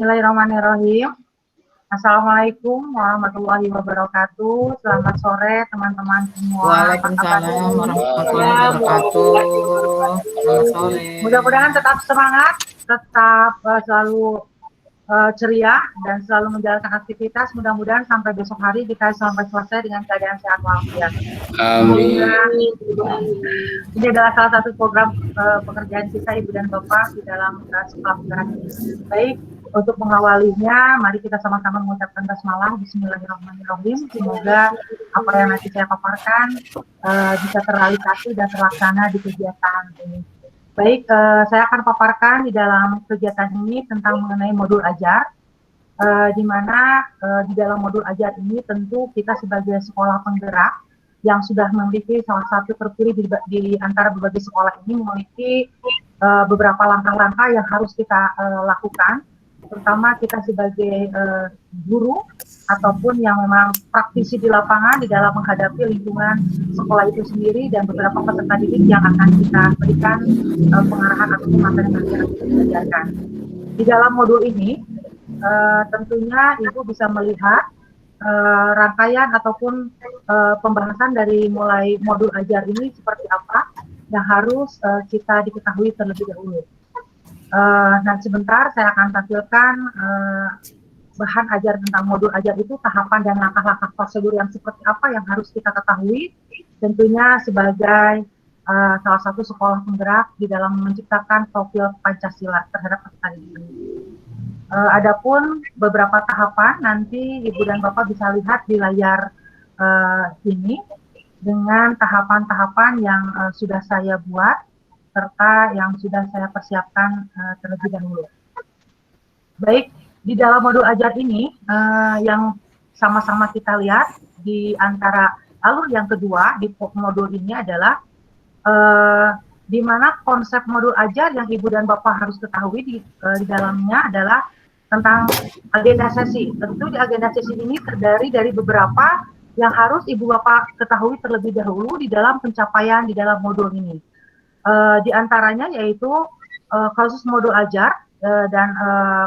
Bismillahirrahmanirrahim. Assalamualaikum warahmatullahi wabarakatuh. Selamat sore teman-teman semua. Waalaikumsalam warahmatullahi wabarakatuh. Selamat sore. Mudah-mudahan tetap semangat, tetap selalu ceria dan selalu menjalankan aktivitas. Mudah-mudahan sampai besok hari kita sampai selesai dengan keadaan sehat walafiat. Amin. Ini adalah salah satu program pekerjaan kita Ibu dan Bapak di dalam sekolah penggerak. Baik, untuk mengawalinya, mari kita sama-sama mengucapkan basmalah. Bismillahirrahmanirrahim. Semoga apa yang nanti saya paparkan bisa terrealisasi dan terlaksana di kegiatan ini. Baik, saya akan paparkan di dalam kegiatan ini tentang mengenai modul ajar, di mana di dalam modul ajar ini tentu kita sebagai sekolah penggerak yang sudah memiliki salah satu terpilih di antara berbagai sekolah ini memiliki beberapa langkah-langkah yang harus kita lakukan, terutama kita sebagai guru ataupun yang memang praktisi di lapangan di dalam menghadapi lingkungan sekolah itu sendiri dan beberapa peserta didik yang akan kita berikan pengarahan atau materi yang akan kita ajarkan. Di dalam modul ini tentunya Ibu bisa melihat rangkaian ataupun pembahasan dari mulai modul ajar ini seperti apa yang harus kita diketahui terlebih dahulu. Nah, sebentar saya akan tampilkan bahan ajar tentang modul ajar itu, tahapan dan langkah-langkah prosedur yang seperti apa yang harus kita ketahui, tentunya sebagai salah satu sekolah penggerak di dalam menciptakan profil Pancasila terhadap peserta didik. Adapun beberapa tahapan nanti Ibu dan Bapak bisa lihat di layar ini dengan tahapan-tahapan yang sudah saya buat serta yang sudah saya persiapkan terlebih dahulu. Baik, di dalam modul ajar ini yang sama-sama kita lihat di antara alur yang kedua di modul ini adalah di mana konsep modul ajar yang Ibu dan Bapak harus ketahui di dalamnya adalah tentang agenda sesi. Tentu di agenda sesi ini terdiri dari beberapa yang harus Ibu Bapak ketahui terlebih dahulu di dalam pencapaian di dalam modul ini. Di antaranya yaitu khusus modul ajar dan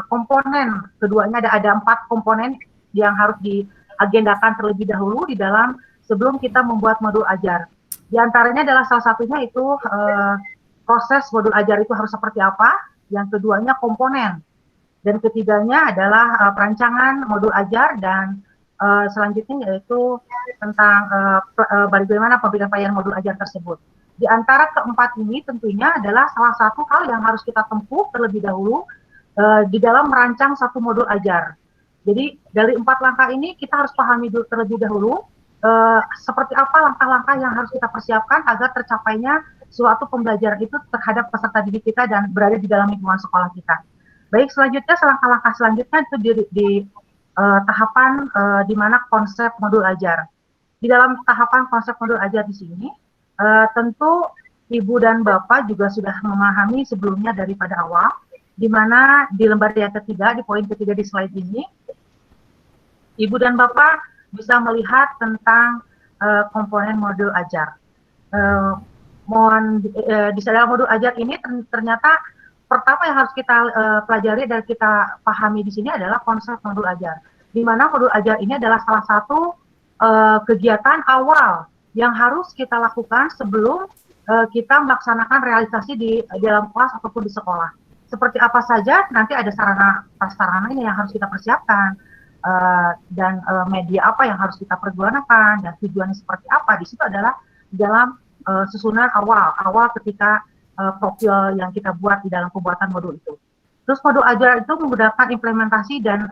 komponen keduanya ada 4 komponen yang harus diagendakan terlebih dahulu di dalam sebelum kita membuat modul ajar. Di antaranya adalah salah satunya itu proses modul ajar itu harus seperti apa, yang keduanya komponen, dan ketiganya adalah perancangan modul ajar, dan selanjutnya yaitu tentang bagaimana penyampaian modul ajar tersebut. Di antara keempat ini tentunya adalah salah satu hal yang harus kita tempuh terlebih dahulu di dalam merancang satu modul ajar. Jadi dari 4 langkah ini kita harus pahami terlebih dahulu seperti apa langkah-langkah yang harus kita persiapkan agar tercapainya suatu pembelajaran itu terhadap peserta didik kita dan berada di dalam lingkungan sekolah kita. Baik, selanjutnya langkah-langkah selanjutnya itu di tahapan di mana konsep modul ajar. Di dalam tahapan konsep modul ajar di sini, tentu Ibu dan Bapak juga sudah memahami sebelumnya daripada awal, di mana di lembar yang ketiga, di poin ketiga di slide ini, Ibu dan Bapak bisa melihat tentang komponen modul ajar. Di dalam modul ajar ini ternyata pertama yang harus kita pelajari dan kita pahami di sini adalah konsep modul ajar, di mana modul ajar ini adalah salah satu kegiatan awal yang harus kita lakukan sebelum kita melaksanakan realisasi di dalam kelas ataupun di sekolah. Seperti apa saja, nanti ada sarana-prasarananya yang harus kita persiapkan, dan media apa yang harus kita pergunakan, dan tujuannya seperti apa. Di situ adalah dalam susunan awal ketika profil yang kita buat di dalam pembuatan modul itu. Terus modul ajar itu menggunakan implementasi dan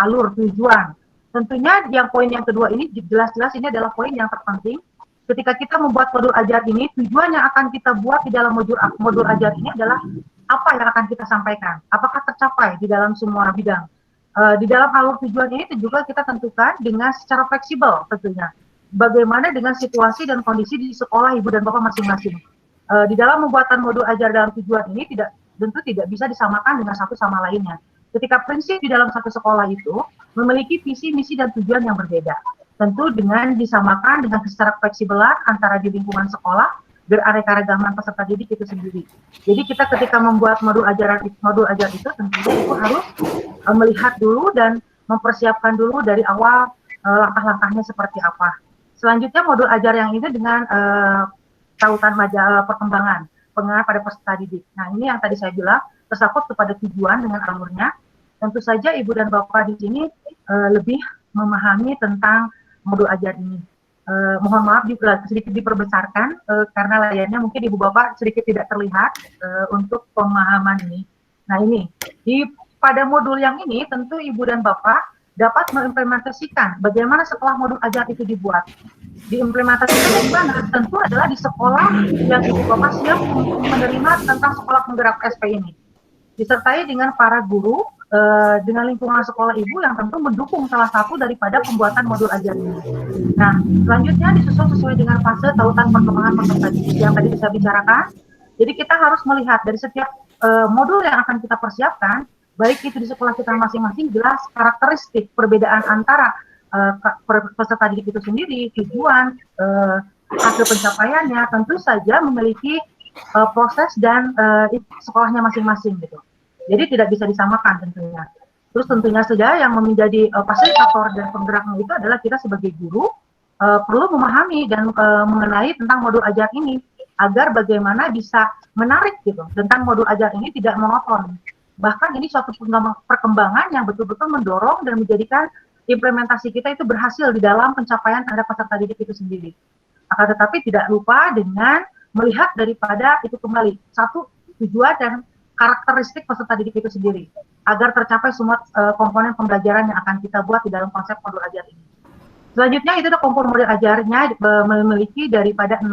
alur tujuan. Tentunya yang poin yang kedua ini jelas-jelas ini adalah poin yang terpenting. Ketika kita membuat modul ajar ini, tujuan yang akan kita buat di dalam modul ajar ini adalah apa yang akan kita sampaikan, apakah tercapai di dalam semua bidang. Di dalam alur tujuan ini juga kita tentukan dengan secara fleksibel tentunya. Bagaimana dengan situasi dan kondisi di sekolah Ibu dan Bapak masing-masing. Di dalam pembuatan modul ajar dalam tujuan ini tentu tidak bisa disamakan dengan satu sama lainnya. Ketika prinsip di dalam satu sekolah itu memiliki visi, misi, dan tujuan yang berbeda. Tentu dengan disamakan dengan secara fleksibelan antara di lingkungan sekolah beraneka-ragaman peserta didik itu sendiri. Jadi kita ketika membuat modul ajar itu tentunya itu harus melihat dulu dan mempersiapkan dulu dari awal langkah-langkahnya seperti apa. Selanjutnya modul ajar yang ini dengan tautan majalah perkembangan pengenal pada peserta didik. Nah, ini yang tadi saya bilang tersangkut kepada tujuan dengan alurnya. Tentu saja Ibu dan Bapak di sini lebih memahami tentang modul ajar ini. Mohon maaf juga sedikit diperbesarkan karena layarnya mungkin Ibu Bapak sedikit tidak terlihat untuk pemahaman ini. Nah, ini pada modul yang ini tentu Ibu dan Bapak dapat mengimplementasikan bagaimana setelah modul ajar itu dibuat. Diimplementasikan di mana? Tentu adalah di sekolah yang Ibu Bapak siap menerima tentang sekolah penggerak SP ini. Disertai dengan para guru, dengan lingkungan sekolah Ibu yang tentu mendukung salah satu daripada pembuatan modul ajar ini. Nah, selanjutnya disusun sesuai dengan fase tautan perkembangan peserta didik yang tadi saya bicarakan. Jadi kita harus melihat dari setiap modul yang akan kita persiapkan, baik itu di sekolah kita masing-masing, jelas karakteristik perbedaan antara peserta didik itu sendiri, tujuan, hasil pencapaiannya, tentu saja memiliki proses dan sekolahnya masing-masing gitu. Jadi tidak bisa disamakan tentunya. Terus tentunya saja yang menjadi fasilitator dan penggeraknya itu adalah kita sebagai guru perlu memahami dan mengenai tentang modul ajar ini agar bagaimana bisa menarik gitu tentang modul ajar ini tidak monoton. Bahkan ini suatu perkembangan yang betul-betul mendorong dan menjadikan implementasi kita itu berhasil di dalam pencapaian terhadap peserta didik itu sendiri. Akan tetapi tidak lupa dengan melihat daripada itu kembali satu tujuan dan karakteristik peserta didik itu sendiri agar tercapai semua komponen pembelajaran yang akan kita buat di dalam konsep modul ajar ini. Selanjutnya itu ada komponen modul ajarnya memiliki daripada 6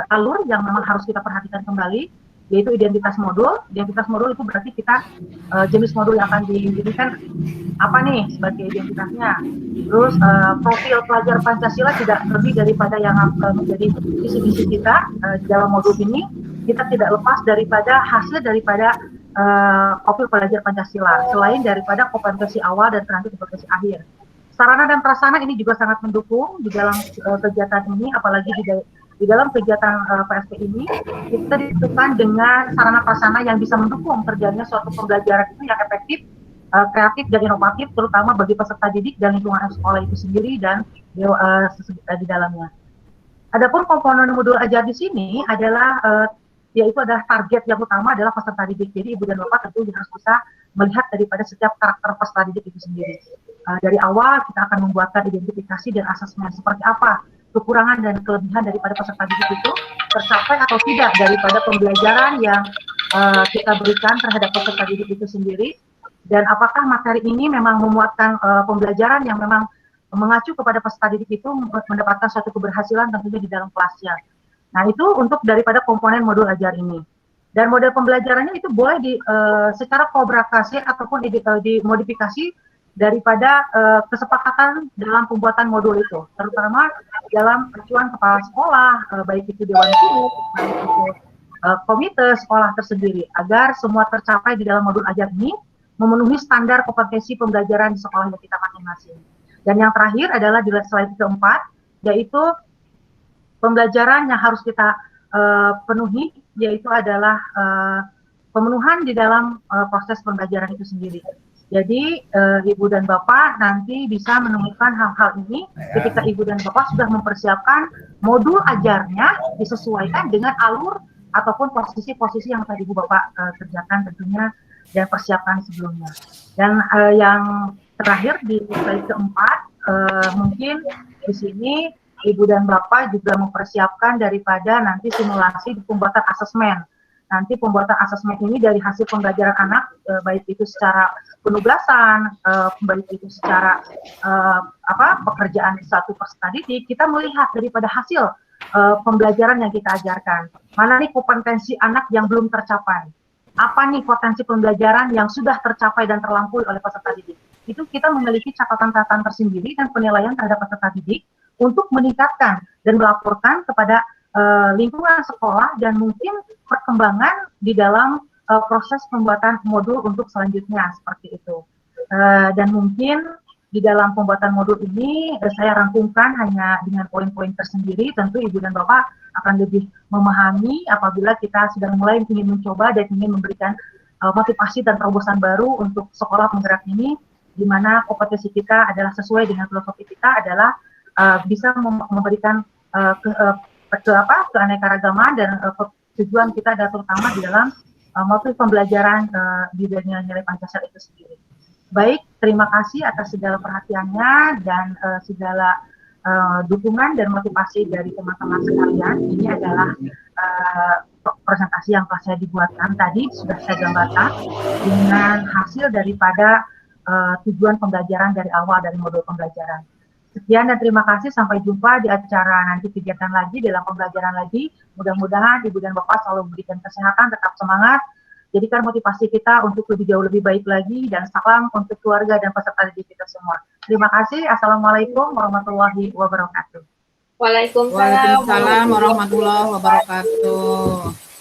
alur yang memang harus kita perhatikan kembali, yaitu identitas modul. Identitas modul itu berarti kita jenis modul yang akan diberikan apa nih sebagai identitasnya. Terus profil pelajar Pancasila tidak lebih daripada yang menjadi visi-misi kita di dalam modul ini. Kita tidak lepas daripada hasil daripada profil pelajar Pancasila, selain daripada kompetensi awal dan nanti kompetensi akhir. Sarana dan prasarana ini juga sangat mendukung di dalam kegiatan ini, apalagi di dalam kegiatan PSP ini kita dibutuhkan dengan sarana prasarana yang bisa mendukung terjadinya suatu pembelajaran itu yang efektif, kreatif dan inovatif, terutama bagi peserta didik dan lingkungan sekolah itu sendiri dan di dalamnya. Adapun komponen modul ajar di sini adalah yaitu adalah target yang utama adalah peserta didik. Jadi Ibu dan Bapak tentu harus bisa melihat daripada setiap karakter peserta didik itu sendiri. Dari awal kita akan membuatkan identifikasi dan asesmen seperti apa kekurangan dan kelebihan daripada peserta didik itu tercapai atau tidak daripada pembelajaran yang kita berikan terhadap peserta didik itu sendiri, dan apakah materi ini memang memuatkan pembelajaran yang memang mengacu kepada peserta didik itu mendapatkan suatu keberhasilan tentunya di dalam kelasnya. Nah, itu untuk daripada komponen modul ajar ini. Dan model pembelajarannya itu boleh secara kolaborasi ataupun dimodifikasi daripada kesepakatan dalam pembuatan modul itu, terutama dalam acuan kepala sekolah, baik itu dewan guru, baik itu komite sekolah tersendiri, agar semua tercapai di dalam modul ajar ini memenuhi standar kompetensi pembelajaran di sekolahnya kita masing-masing. Dan yang terakhir adalah di slide keempat, yaitu pembelajaran yang harus kita penuhi, yaitu adalah pemenuhan di dalam proses pembelajaran itu sendiri. Jadi Ibu dan Bapak nanti bisa menemukan hal-hal ini ketika Ibu dan Bapak sudah mempersiapkan modul ajarnya disesuaikan dengan alur ataupun posisi-posisi yang tadi Ibu Bapak kerjakan tentunya dan persiapkan sebelumnya. Dan yang terakhir di slide keempat, mungkin di sini Ibu dan Bapak juga mempersiapkan daripada nanti simulasi di pembuatan asesmen. Nanti pembuatan asesmen ini dari hasil pembelajaran anak, baik itu secara penugasan, baik itu secara pekerjaan satu peserta didik, kita melihat daripada hasil pembelajaran yang kita ajarkan. Mana nih kompetensi anak yang belum tercapai? Apa nih potensi pembelajaran yang sudah tercapai dan terlampaui oleh peserta didik? Itu kita memiliki catatan-catatan tersendiri dan penilaian terhadap peserta didik untuk meningkatkan dan melaporkan kepada lingkungan sekolah dan mungkin perkembangan di dalam proses pembuatan modul untuk selanjutnya seperti itu. Dan mungkin di dalam pembuatan modul ini saya rangkumkan hanya dengan poin-poin tersendiri. Tentu Ibu dan Bapak akan lebih memahami apabila kita sudah mulai ingin mencoba dan ingin memberikan motivasi dan terobosan baru untuk sekolah penggerak ini, di mana kompetensi kita adalah sesuai dengan filosofi kita adalah bisa memberikan keanekaragaman dan tujuan kita adalah terutama di dalam motif pembelajaran di nilai Pancasila itu sendiri. Baik, terima kasih atas segala perhatiannya dan segala dukungan dan motivasi dari teman-teman sekalian. Ini adalah presentasi yang telah saya dibuatkan tadi, sudah saya gambarkan dengan hasil daripada tujuan pembelajaran dari awal dari modul pembelajaran. Sekian dan terima kasih, sampai jumpa di acara nanti kegiatan lagi, dalam pembelajaran lagi. Mudah-mudahan Ibu dan Bapak selalu memberikan kesehatan, tetap semangat, jadikan motivasi kita untuk lebih jauh lebih baik lagi, dan salam untuk keluarga dan peserta didik kita semua. Terima kasih. Assalamualaikum warahmatullahi wabarakatuh. Waalaikumsalam warahmatullahi wabarakatuh.